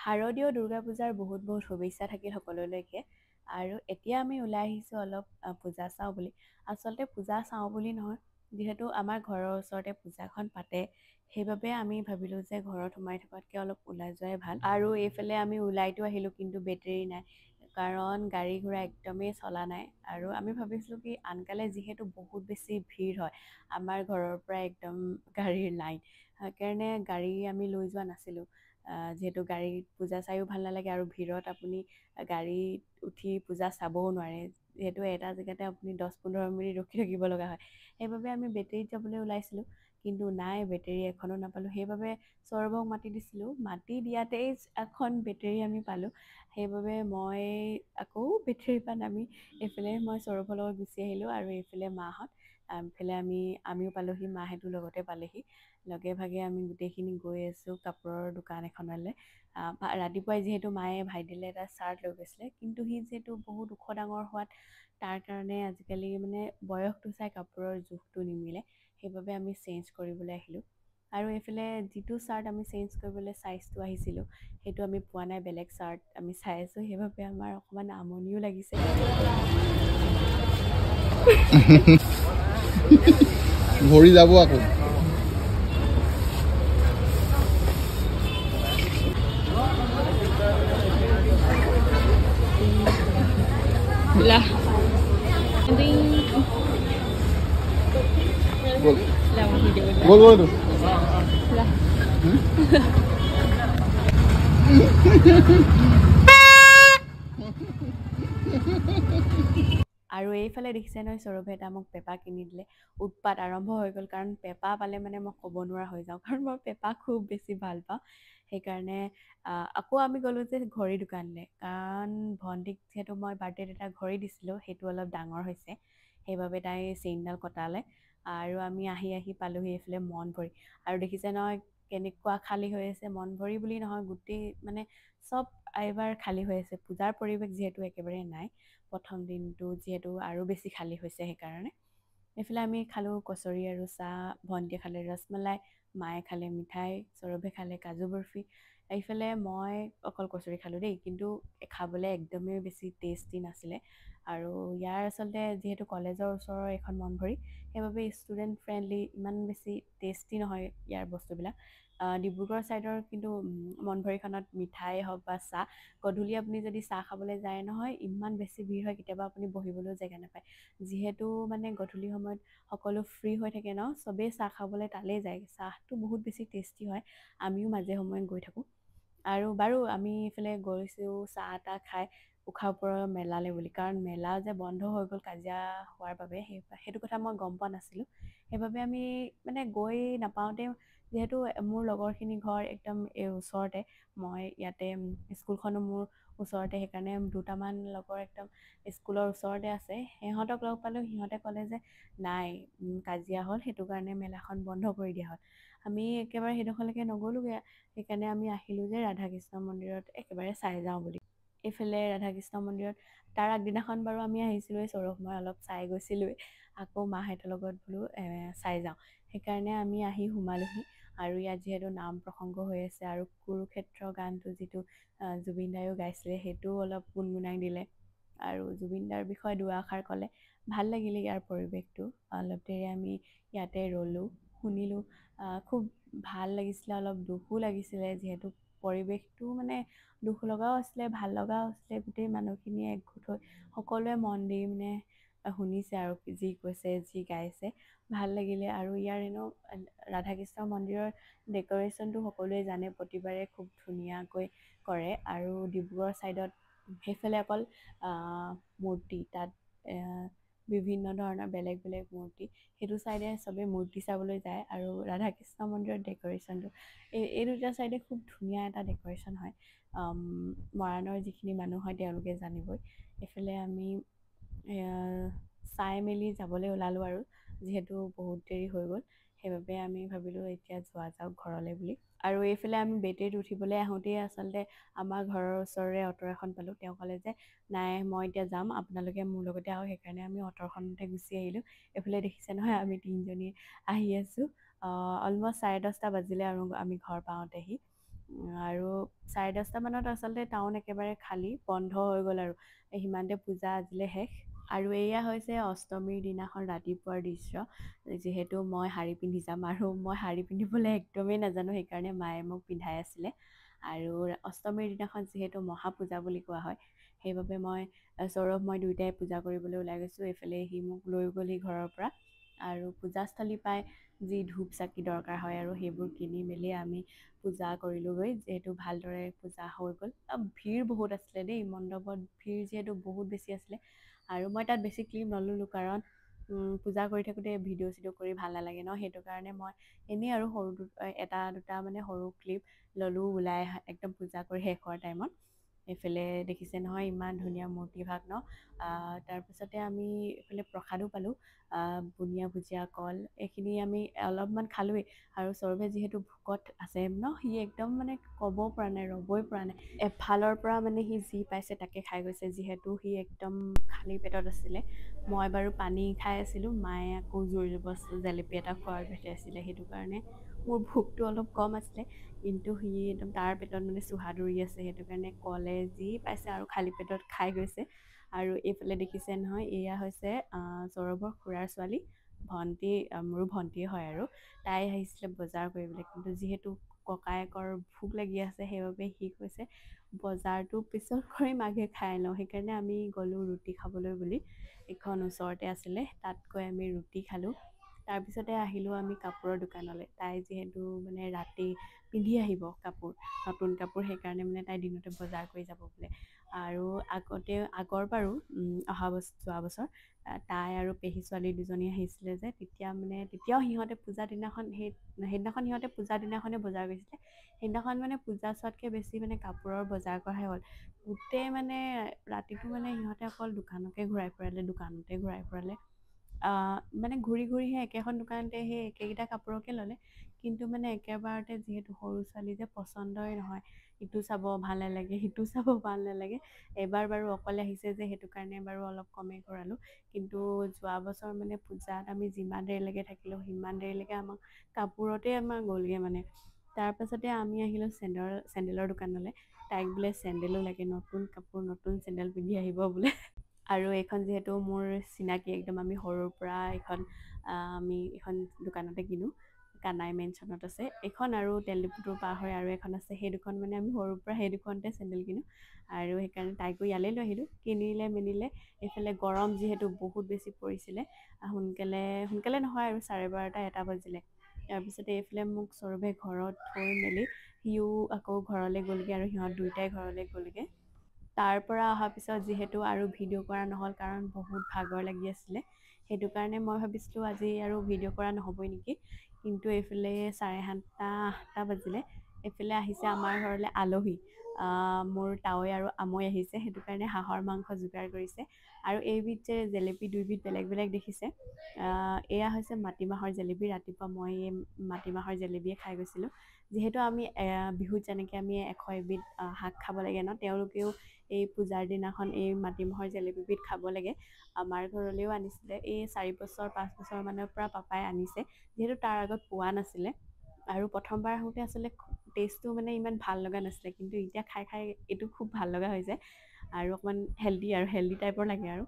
শাৰদীয় দুৰ্গা পূজাৰ বহুত বহুত শুভেচ্ছা থাকিল সকলোলৈকে। আৰু এতিয়া আমি ওলাই আহিছোঁ অলপ পূজা চাওঁ বুলি। আচলতে পূজা চাওঁ বুলি নহয়, যিহেতু আমাৰ ঘৰৰ ওচৰতে পূজাখন পাতে, সেইবাবে আমি ভাবিলোঁ যে ঘৰত সোমাই থকাতকৈ অলপ ওলাই যোৱাই ভাল। আৰু এইফালে আমি ওলাইতো আহিলোঁ, কিন্তু বেটেৰী নাই, কাৰণ গাড়ী ঘোঁৰা একদমেই চলা নাই। আৰু আমি ভাবিছিলোঁ কি আনকালে যিহেতু বহুত বেছি ভিৰ হয় আমাৰ ঘৰৰ পৰা একদম গাড়ীৰ লাইন, সেইকাৰণে গাড়ী আমি লৈ যোৱা নাছিলোঁ। যিহেতু গাড়ীত পূজা চায়ো ভাল নালাগে, আৰু ভিৰত আপুনি গাড়ীত উঠি পূজা চাবও নোৱাৰে, যিহেতু এটা জেগাতে আপুনি 10-15 মিনিট ৰখি থাকিব লগা হয়। সেইবাবে আমি বেটেৰীত যাবলৈ ওলাইছিলোঁ, কিন্তু নাই, বেটেৰী এখনো নাপালোঁ। সেইবাবে সৌৰভক মাতি দিছিলোঁ, মাতি দিয়াতেই এখন বেটেৰী আমি পালোঁ। সেইবাবে মই আকৌ বেটেৰীৰ পৰা নামি এইফালে মই সৌৰভৰ লগত গুচি আহিলোঁ, আৰু এইফালে মাহঁত, এইফালে আমিও পালোঁহি, মাহঁতো লগতে পালেহি। লগে ভাগে আমি গোটেইখিনি গৈ আছোঁ কাপোৰৰ দোকান এখনলৈ। ৰাতিপুৱাই যিহেতু মায়ে ভাইটিলে এটা চাৰ্ট লৈ গৈছিলে, কিন্তু সি যিহেতু বহুত ওখ ডাঙৰ হোৱাত তাৰ কাৰণে আজিকালি মানে বয়সটো চাই কাপোৰৰ জোখটো নিমিলে, সেইবাবে আমি চেঞ্জ কৰিবলৈ আহিলোঁ। আৰু এইফালে যিটো চাৰ্ট আমি চেঞ্জ কৰিবলৈ চাইজটো আহিছিলোঁ, সেইটো আমি পোৱা নাই, বেলেগ চাৰ্ট আমি চাই আছোঁ। সেইবাবে আমাৰ অকণমান আমনিও লাগিছে। ভৰি যাব আকৌ। Lah. বল Lama video. বল বল Lah. আৰু এইফালে দেখিছে নহয়, সৌৰভে এটা মোক পেপা কিনি দিলে। উৎপাত আৰম্ভ হৈ গ'ল, কাৰণ পেপা পালে মানে মই ক'ব নোৱাৰা হৈ যাওঁ, কাৰণ মই পেপা খুব বেছি ভাল পাওঁ। সেইকাৰণে আকৌ আমি গ'লোঁ যে ঘড়ী দোকানলৈ, কাৰণ ভণ্টিক যিহেতু মই বাৰ্থডেত এটা ঘড়ী দিছিলোঁ, সেইটো অলপ ডাঙৰ হৈছে, সেইবাবে তাই চেইনডাল কটালে। আৰু আমি আহি আহি পালোঁহি এইফালে মনভৰি। আৰু দেখিছে নহয় কেনেকুৱা খালী হৈ আছে, মনভৰি বুলি নহয়, গোটেই মানে চব এইবাৰ খালী হৈ আছে। পূজাৰ পৰিৱেশ যিহেতু একেবাৰে নাই, প্ৰথম দিনটো যিহেতু আৰু বেছি খালী হৈছে, সেইকাৰণে এইফালে আমি খালোঁ কচৰি আৰু চাহ, ভণ্টিয়ে খালে ৰসমলাই, মায়ে খালে মিঠাই, সৌৰভে খালে কাজু বৰফি। এইফালে মই অকল কচৰি খালোঁ দেই, কিন্তু খাবলৈ একদমেই বেছি টেষ্টি নাছিলে। আৰু ইয়াৰ আচলতে যিহেতু কলেজৰ ওচৰৰ এখন মনভৰি, সেইবাবে ষ্টুডেণ্ট ফ্ৰেণ্ডলি, ইমান বেছি টেষ্টি নহয় ইয়াৰ বস্তুবিলাক। ডিব্ৰুগড় ছাইডৰ কিন্তু মনভৰিখনত মিঠাই হওক বা চাহ, গধূলি আপুনি যদি চাহ খাবলৈ যায় নহয়, ইমান বেছি ভিৰ হয়, কেতিয়াবা আপুনি বহিবলৈও জেগা নাপায়। যিহেতু মানে গধূলি সময়ত সকলো ফ্ৰী হৈ থাকে ন, চবেই চাহ খাবলৈ তালেই যায়। চাহটো বহুত বেছি টেষ্টি হয়, আমিও মাজে সময়ে গৈ থাকোঁ। আৰু বাৰু আমি এইফালে গৈছোঁ চাহ তাহ খাই উশাহ ওপৰৰ মেলালে বুলি, কাৰণ মেলা যে বন্ধ হৈ গ'ল কাজিয়া হোৱাৰ বাবে, সেইটো কথা মই গম পোৱা নাছিলোঁ। সেইবাবে আমি মানে গৈ নাপাওঁতে, যিহেতু মোৰ লগৰখিনি ঘৰ একদম এই ওচৰতে, মই ইয়াতে স্কুলখনো মোৰ ওচৰতে, সেইকাৰণে দুটামান লগৰ একদম স্কুলৰ ওচৰতে আছে, সিহঁতক লগ পালোঁ। সিহঁতে ক'লে যে নাই, কাজিয়া হ'ল, সেইটো কাৰণে মেলাখন বন্ধ কৰি দিয়া হ'ল। আমি একেবাৰে সেইডোখৰলৈকে নগ'লোগৈ, সেইকাৰণে আমি আহিলোঁ যে ৰাধাকৃষ্ণ মন্দিৰত একেবাৰে চাই যাওঁ বুলি। এইফালে ৰাধাকৃষ্ণ মন্দিৰত তাৰ আগদিনাখন বাৰু আমি আহিছিলোঁ, সৌৰভ মই অলপ চাই গৈছিলোঁ, আকৌ মাহঁতৰ লগত বোলো চাই যাওঁ, সেইকাৰণে আমি আহি সোমালোহি। আৰু ইয়াত যিহেতু নাম প্ৰসংগ হৈ আছে, আৰু কুৰুক্ষেত্ৰ গানটো যিটো জুবিন দায়েও গাইছিলে, সেইটোও অলপ গুণগুণাই দিলে, আৰু জুবিন দাৰ বিষয়ে দুআষাৰ ক'লে। ভাল লাগিলে ইয়াৰ পৰিৱেশটো। অলপ দেৰি আমি ইয়াতে ৰ'লোঁ, শুনিলোঁ, খুব ভাল লাগিছিলে, অলপ দুখো লাগিছিলে, যিহেতু পৰিৱেশটো মানে দুখ লগাও আছিলে, ভাল লগাও আছিলে। গোটেই মানুহখিনিয়ে একগোট হৈ সকলোৱে মন দি মানে শুনিছে, আৰু যি কৈছে, যি গাইছে, ভাল লাগিলে। আৰু ইয়াৰ এনেও ৰাধাকৃষ্ণ মন্দিৰৰ ডেক'ৰেশ্যনটো সকলোৱে জানে, প্ৰতিবাৰে খুব ধুনীয়াকৈ কৰে। আৰু ডিব্ৰুগড় ছাইডত সেইফালে অকল মূৰ্তি, তাত বিভিন্ন ধৰণৰ বেলেগ বেলেগ মূৰ্তি, সেইটো ছাইডে চবেই মূৰ্তি চাবলৈ যায়। আৰু ৰাধাকৃষ্ণ মন্দিৰৰ ডেক'ৰেশ্যনটো এই দুটা ছাইডে খুব ধুনীয়া এটা ডেক'ৰেশ্যন হয়। মৰাণৰ যিখিনি মানুহ হয় তেওঁলোকে জানিবই। এইফালে আমি চাই মেলি যাবলৈ ওলালোঁ, আৰু যিহেতু বহুত দেৰি হৈ গ'ল, সেইবাবে আমি ভাবিলোঁ এতিয়া যোৱা যাওক ঘৰলৈ বুলি। আৰু এইফালে আমি বেটেৰীত উঠিবলৈ আহোঁতেই আচলতে আমাৰ ঘৰৰ ওচৰৰে অটো এখন পালোঁ। তেওঁ ক'লে যে নাই, মই এতিয়া যাম, আপোনালোকে মোৰ লগতে আহক, সেইকাৰণে আমি অটোখনতে গুচি আহিলোঁ। এইফালে দেখিছে নহয় আমি তিনিজনী আহি আছোঁ, অলমষ্ট 10:30 বাজিলে আৰু আমি ঘৰ পাওঁতেহি। আৰু 10:30 মানত আচলতে টাউন একেবাৰে খালী বন্ধ হৈ গ'ল আৰু সিমানতে পূজা আজিলে শেষ। আৰু এয়া হৈছে অষ্টমীৰ দিনাখন ৰাতিপুৱাৰ দৃশ্য। যিহেতু মই শাৰী পিন্ধি যাম আৰু মই শাৰী পিন্ধিবলৈ একদমেই নাজানো, সেইকাৰণে মায়ে মোক পিন্ধাই আছিলে। আৰু অষ্টমীৰ দিনাখন যিহেতু মহাপূজা বুলি কোৱা হয়, সেইবাবে সৌৰভ মই দুয়োটাই পূজা কৰিবলৈ ওলাই গৈছোঁ। এইফালে সি মোক লৈ গ'লহি ঘৰৰ পৰা, আৰু পূজাস্থলী পাই যি ধূপ চাকি দৰকাৰ হয় আৰু সেইবোৰ কিনি মেলি আমি পূজা কৰিলোঁগৈ। যিহেতু ভালদৰে পূজা হৈ গ'ল। ভিৰ বহুত আছিলে দেই, মণ্ডপত ভিৰ যিহেতু বহুত বেছি আছিলে। আৰু মই তাত বেছি ক্লিপ নল'লোঁ, কাৰণ পূজা কৰি থাকোঁতে ভিডিঅ' চিডিঅ' কৰি ভাল নালাগে ন, সেইটো কাৰণে মই এনেই আৰু এটা দুটা মানে সৰু ক্লিপ ল'লোঁ ওলাই একদম পূজা কৰি শেষ হোৱাৰ টাইমত। এইফালে দেখিছে নহয় ইমান ধুনীয়া মূৰ্তিভাগ ন। তাৰপিছতে আমি এইফালে প্ৰসাদো পালোঁ, বুনিয়া ভুজিয়া কল এইখিনি আমি অলপমান খালোঁৱেই। আৰু সৌৰভে যিহেতু ভোকত আছে ন, সি একদম মানে ক'ব পৰা নাই, ৰ'বই পৰা নাই। এফালৰ পৰা মানে সি যি পাইছে তাকে খাই গৈছে, যিহেতু সি একদম খালী পেটত আছিলে। মই বাৰু পানী খাই আছিলোঁ, মায়ে আকৌ জোৰ জবৰদস্তি জেলেপি এটা খোৱাই পঠিয়াইছিলে। সেইটো কাৰণে মোৰ ভোকটো অলপ কম আছিলে, কিন্তু সি একদম তাৰ পেটত মানে চুহা দৌৰি আছে, সেইটো কাৰণে কলে যি পাইছে আৰু খালী পেটত খাই গৈছে। আৰু এইফালে দেখিছে নহয়, এয়া হৈছে সৌৰভৰ খুৰাৰ ছোৱালী ভণ্টি, মোৰো ভণ্টিয়ে হয়। আৰু তাই আহিছিলে বজাৰ কৰিবলৈ, কিন্তু যিহেতু ককায়েকৰ ভোক লাগি আছে, সেইবাবে সি কৈছে বজাৰটো পিছত কৰিম, আগে খাই লওঁ। সেইকাৰণে আমি গ'লোঁ ৰুটি খাবলৈ বুলি। এখন ওচৰতে আছিলে, তাত গৈ আমি ৰুটি খালোঁ। তাৰপিছতে আহিলোঁ আমি কাপোৰৰ দোকানলৈ। তাই যিহেতু মানে ৰাতি পিন্ধি আহিব কাপোৰ, নতুন কাপোৰ, সেইকাৰণে মানে তাই দিনতে বজাৰ কৰি যাব বোলে। আৰু আগৰ বাৰু যোৱা বছৰ তাই আৰু পেহী ছোৱালী দুজনী আহিছিলে যে, তেতিয়াও সিহঁতে পূজা দিনাখন সেইদিনাখন সিহঁতে পূজাৰ দিনাখনে বজাৰ গৈছিলে। সেইদিনাখন মানে পূজা চোৱাতকৈ বেছি মানে কাপোৰৰ বজাৰ কৰাহে হ'ল। গোটেই মানে ৰাতিটো মানে সিহঁতে অকল দোকানতে ঘূৰাই ফুৰালে। মানে ঘূৰি ঘূৰিহে একেখন দোকানতে সেই একেকেইটা কাপোৰকে ল'লে, কিন্তু মানে একেবাৰতে যিহেতু সৰু ছোৱালী যে পচন্দই নহয়, ইটো চাব ভাল নালাগে, সিটো চাব ভাল নালাগে। এবাৰ বাৰু অকলে আহিছে যে, সেইটো কাৰণে বাৰু অলপ কমেই কৰালোঁ। কিন্তু যোৱা বছৰ মানে পূজাত আমি যিমান দেৰিলৈকে থাকিলোঁ, সিমান দেৰিলৈকে আমাক কাপোৰতে আমাৰ গ'লগৈ মানে। তাৰপাছতে আমি আহিলোঁ চেণ্ডেলৰ দোকানলৈ। তাইক বোলে চেণ্ডেলো লাগে, নতুন কাপোৰ নতুন চেণ্ডেল পিন্ধি আহিব বোলে। আৰু এইখন যিহেতু মোৰ চিনাকি, একদম আমি সৰুৰ পৰা আমি এইখন দোকানতে কিনো, কানাই মেনশ্যনত আছে এইখন, আৰু তেল ডিপুটোৰ পাৰ হৈ আৰু এখন আছে। সেই দুখন মানে আমি সৰুৰ পৰা সেই দুখনতে চেণ্ডেল কিনো, আৰু সেইকাৰণে তাইকো ইয়ালৈ লৈ আহিলোঁ। কিনিলে মেলিলে। এইফালে গৰম যিহেতু বহুত বেছি পৰিছিলে, সোনকালে নহয় আৰু 12:30-1 বাজিলে। তাৰপিছতে এইফালে মোক সৌৰভে ঘৰত থৈ মেলি সিও আকৌ ঘৰলৈ গ'লগৈ, আৰু সিহঁত দুয়োটাই ঘৰলৈ গ'লগৈ। তাৰ পৰা অহাৰ পিছত যিহেতু আৰু ভিডিঅ' কৰা নহ'ল, কাৰণ বহুত ভাগৰ লাগি আছিলে। সেইটো কাৰণে মই ভাবিছিলোঁ আজি আৰু ভিডিঅ' কৰা নহ'বই নেকি, কিন্তু এইফালে 7:30-8 বাজিলে। এইফালে আহিছে আমাৰ ঘৰলৈ আলহী, মোৰ তাৱৈ আৰু আমৈ আহিছে। সেইটো কাৰণে হাঁহৰ মাংস যোগাৰ কৰিছে। আৰু এইবিধ যে জেলেপি, দুইবিধ বেলেগ বেলেগ দেখিছে। এয়া হৈছে মাটিমাহৰ জেলেপি। ৰাতিপুৱা মই এই মাটিমাহৰ জেলেপিয়ে খাই গৈছিলোঁ। যিহেতু আমি বিহুত যেনেকৈ আমি 100 এবিধ শাক খাব লাগে ন, তেওঁলোকেও এই পূজাৰ দিনাখন এই মাটিমাহৰ জেলেপিবিধ খাব লাগে। আমাৰ ঘৰলৈও আনিছিলে, এই 4-5 বছৰ মানৰ পৰা পাপাই আনিছে, যিহেতু তাৰ আগত পোৱা নাছিলে। আৰু প্ৰথমবাৰ আহোঁতে আচলতে টেষ্টটো মানে ইমান ভাল লগা নাছিলে, কিন্তু এতিয়া খাই এইটো খুব ভাল লগা হৈছে। আৰু অকণমান হেল্ডি টাইপৰ লাগে আৰু।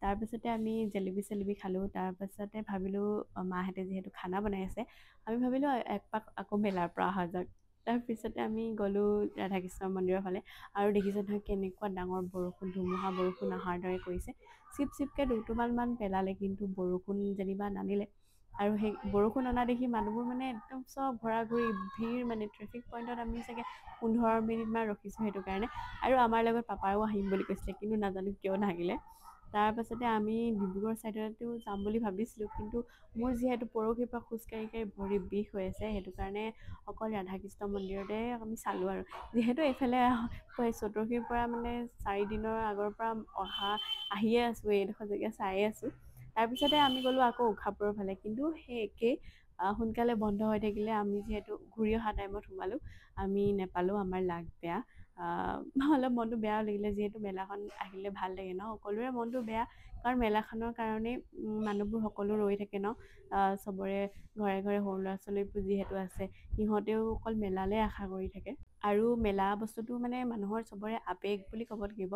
তাৰপিছতে আমি জেলেপি চেলেপি খালোঁ। তাৰপাছতে ভাবিলোঁ মাহঁতে যিহেতু খানা বনাই আছে, আমি ভাবিলোঁ একপাক আকৌ মেলাৰ পৰা অহা যাওক। তাৰপিছতে আমি গ'লোঁ ৰাধাকৃষ্ণ মন্দিৰৰ ফালে। আৰু দেখিছে নহয় কেনেকুৱা ডাঙৰ বৰষুণ, ধুমুহা বৰষুণ অহাৰ দৰে কৰিছে। চিপকে দুটোপালমান পেলালে, কিন্তু বৰষুণ যেনিবা নানিলে। আৰু সেই বৰষুণ অনা দেখি মানুহবোৰ মানে একদম চব ঘৰা ঘূৰি ভিৰ, মানে ট্ৰেফিক পইণ্টত আমি চাগে 15 মিনিটমান ৰখিছোঁ সেইটো কাৰণে। আৰু আমাৰ লগত পাপাও আহিম বুলি কৈছিলে, কিন্তু নাজানো কিয় নাহিলে। তাৰপাছতে আমি ডিব্ৰুগড় ছাইডতো যাম বুলি ভাবিছিলোঁ, কিন্তু মোৰ যিহেতু পৰহিৰ পৰা খোজকাঢ়ি ভৰি বিষ হৈ আছে, সেইটো কাৰণে অকল ৰাধাকৃষ্ণ মন্দিৰতে আমি চালোঁ। আৰু যিহেতু এইফালে চতুৰ্থীৰ পৰা মানে 4 দিনৰ আগৰ পৰা আহিয়ে আছোঁ, এইডোখৰ জেগা চায়ে আছোঁ। তাৰপিছতে আমি গ'লোঁ আকৌ উশাপুৰৰ ফালে, কিন্তু সেই একেই, সোনকালে বন্ধ হৈ থাকিলে। আমি যিহেতু ঘূৰি অহা টাইমত সোমালোঁ, আমি নেপালোঁ, আমাৰ লাক বেয়া। অলপ মনটো বেয়াও লাগিলে, যিহেতু মেলাখন আহিলে ভাল লাগে ন, সকলোৰে মনটো বেয়া, কাৰণ মেলাখনৰ কাৰণেই মানুহবোৰ সকলো ৰৈ থাকে ন। চবৰে ঘৰে ঘৰে সৰু ল'ৰা ছোৱালীবোৰ যিহেতু আছে, সিহঁতেও অকল মেলালে আশা কৰি থাকে। আৰু মেলা বস্তুটো মানে মানুহৰ চবৰে আৱেগ বুলি ক'ব লাগিব।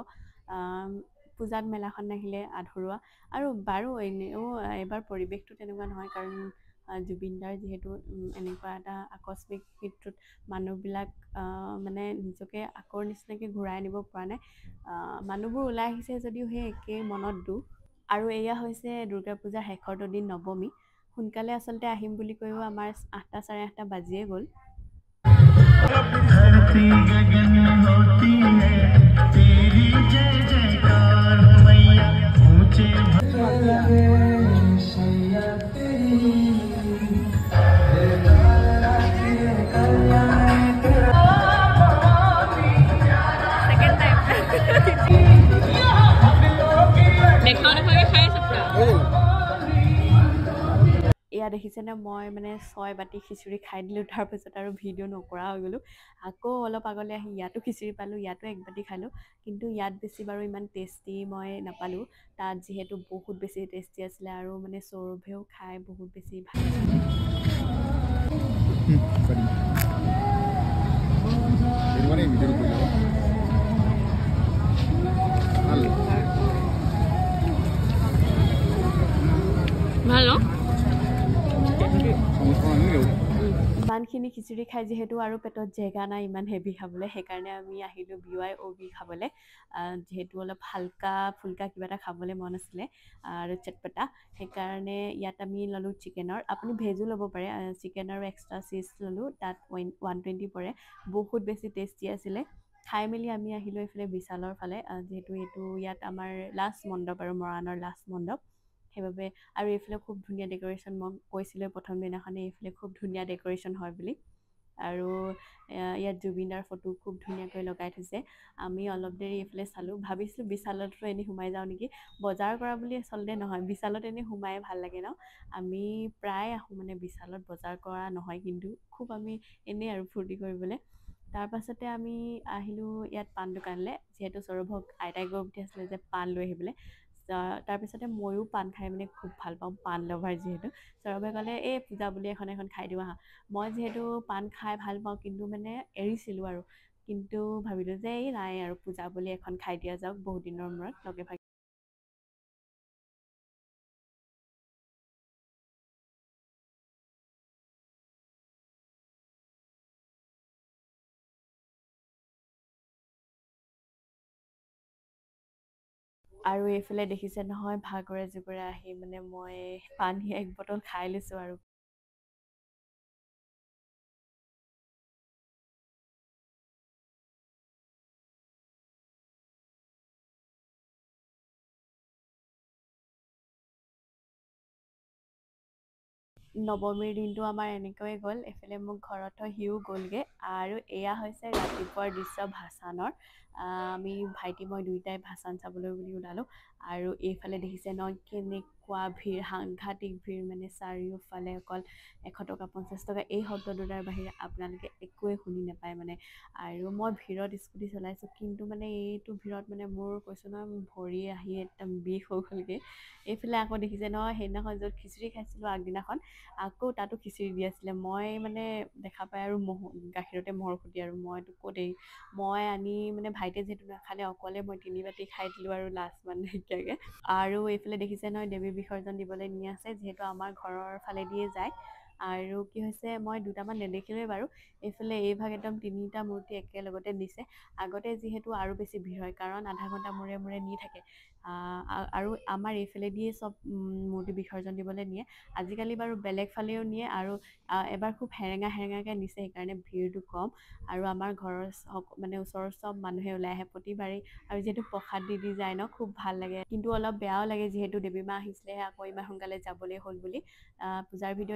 পূজাত মেলাখন নাহিলে আধৰুৱা। আৰু বাৰু এনেও এইবাৰ পৰিৱেশটো তেনেকুৱা নহয়, কাৰণ জুবিন দাৰ যিহেতু এনেকুৱা এটা আকস্মিক মৃত্যুত মানুহবিলাক মানে নিজকে আগৰ নিচিনাকৈ ঘূৰাই আনিব পৰা নাই। মানুহবোৰ ওলাই আহিছে যদিও সেই একেই মনত দুখ। আৰু এয়া হৈছে দুৰ্গা পূজাৰ শেষৰটো দিন নৱমী। সোনকালে আচলতে আহিম বুলি কৈও আমাৰ 8টা চাৰে 8টা বাজিয়ে গ'ল। এয়া দেখিছেনে, মই মানে 6 বাটি খিচিৰি খাই দিলোঁ, তাৰপিছত আৰু ভিডিঅ' নকৰা হৈ গ'লোঁ। আকৌ অলপ আগলৈ আহি ইয়াতো খিচিৰি পালোঁ, ইয়াতো 1 বাটি খালোঁ। কিন্তু ইয়াত বেছি বাৰু ইমান টেষ্টি মই নাপালোঁ। তাত যিহেতু বহুত বেছি টেষ্টি আছিলে, আৰু মানে সৌৰভেও খাই বহুত বেছি ভাল ভাল ন? ইমানখিনি খিচিৰি খাই যিহেতু আৰু পেটত জেগা নাই ইমান হেভি খাবলৈ, সেইকাৰণে আমি আহিলোঁ BYOB খাবলৈ। যিহেতু অলপ হালকা ফুলকা কিবা এটা খাবলৈ মন আছিলে আৰু চটপটা, সেইকাৰণে ইয়াত আমি ল'লোঁ চিকেনৰ। আপুনি ভেজো ল'ব পাৰে, চিকেন আৰু এক্সট্ৰা চিজ ল'লোঁ। তাত 120 পৰে, বহুত বেছি টেষ্টি আছিলে। খাই মেলি আমি আহিলোঁ এইফালে বিশালৰ ফালে, যিহেতু এইটো ইয়াত আমাৰ লাষ্ট মণ্ডপ আৰু মৰাণৰ লাষ্ট মণ্ডপ, সেইবাবে। আৰু এইফালে খুব ধুনীয়া ডেক'ৰেশ্যন, মই কৈছিলোঁ প্ৰথম দিনাখনে এইফালে খুব ধুনীয়া ডেক'ৰেশ্যন হয় বুলি। আৰু ইয়াত জুবিনদাৰ ফটো খুব ধুনীয়াকৈ লগাই থৈছে। আমি অলপ দেৰি এইফালে চালোঁ, ভাবিছিলোঁ বিশালতো এনেই সোমাই যাওঁ নেকি। বজাৰ কৰা বুলি আচলতে নহয়, বিশালত এনেই সোমাই ভাল লাগে ন। আমি প্ৰায় আহোঁ মানে বিশালত, বজাৰ কৰা নহয় কিন্তু, খুব আমি এনেই আৰু ফূৰ্তি কৰিবলৈ। তাৰপাছতে আমি আহিলোঁ ইয়াত পাণ দোকানলৈ, যিহেতু সৌৰভক আইতাই গৈ পঠিয়াইছিলে যে পাণ লৈ আহিবলৈ। তাৰপিছতে ময়ো পাণ খাই মানে খুব ভাল পাওঁ, পাণ লভাৰ যিহেতু। সৌৰভে ক'লে এই পূজা বুলি এখন খাই দিওঁ আহা। মই যিহেতু পাণ খাই ভাল পাওঁ, কিন্তু মানে এৰিছিলোঁ আৰু। কিন্তু ভাবিলোঁ যে এই নাই আৰু, পূজা বুলি এখন খাই দিয়া যাওক বহুত দিনৰ মূৰত লগে ভাগে। আৰু এইফালে দেখিছে নহয়, ভাগৰে জুগৰে আহি মানে মই পানী 1 বটল খাই লৈছোঁ আৰু। নৱমীৰ দিনটো আমাৰ এনেকৈয়ে গ'ল। এফালে মোক ঘৰত থৈ সিও গ'লগৈ। আৰু এয়া হৈছে ৰাতিপুৱাৰ দৃশ্য ভাসানৰ। আমি ভাইটি মই দুয়োটাই ভাসান চাবলৈ বুলি ওলালোঁ। আৰু এইফালে দেখিছে ন কেনেকুৱা ভিৰ, সাংঘাতিক ভিৰ, মানে চাৰিওফালে অকল 100 টকা 50 টকা এই শব্দ দুটাৰ বাহিৰে আপোনালোকে একোৱে শুনি নাপায় মানে। আৰু মই ভিৰত স্কুটি চলাইছোঁ, কিন্তু মানে এইটো ভিৰত মানে মোৰ কৈছোঁ নহয়, ভৰি আহি একদম বিষ হৈ গ'লগৈ। এইফালে আকৌ দেখিছে নহয়, সেইদিনাখন য'ত খিচিৰি খাইছিলোঁ আগদিনাখন, আকৌ তাতো খিচিৰি দি আছিলে। মই মানে দেখা পাই আৰু গাখীৰতে মহৰ খুটি, আৰু মইতো ক'ত এৰি, মই আনি মানে ভাইটিয়ে যিহেতু নাখালে, অকলে মই 3 বাটি খাই দিলোঁ আৰু লাষ্ট মানে নাইকিয়াকৈ। আৰু এইফালে দেখিছে নহয়, দেৱী বিসৰ্জন দিবলৈ নি আছে, যিহেতু আমাৰ ঘৰৰ ফালেদিয়ে যায়। আৰু কি হৈছে, মই 2টামান নেদেখিলোৱে বাৰু। এইফালে এইভাগ একদম 3টা মূৰ্তি একেলগতে দিছে। আগতে যিহেতু আৰু বেছি ভিৰ হয়, কাৰণ আধা ঘণ্টা মূৰে মূৰে নি থাকে। আৰু আমাৰ এইফালে দিয়ে চব মূৰ্তি বিসৰ্জন দিবলৈ নিয়ে। আজিকালি বাৰু বেলেগ ফালেও নিয়ে, আৰু এবাৰ খুব হেৰেঙাকৈ নিছে, সেইকাৰণে ভিৰটো কম। আৰু আমাৰ ঘৰৰ মানে ওচৰৰ চব মানুহে ওলাই আহে প্ৰতিবাৰেই। আৰু যিহেতু প্ৰসাদ দি যায় ন, খুব ভাল লাগে। কিন্তু অলপ বেয়াও লাগে, যিহেতু দেৱী মা আহিছিলেহে, আকৌ ইমান সোনকালে যাবলৈ হ'ল বুলি। পূজাৰ ভিডিঅ'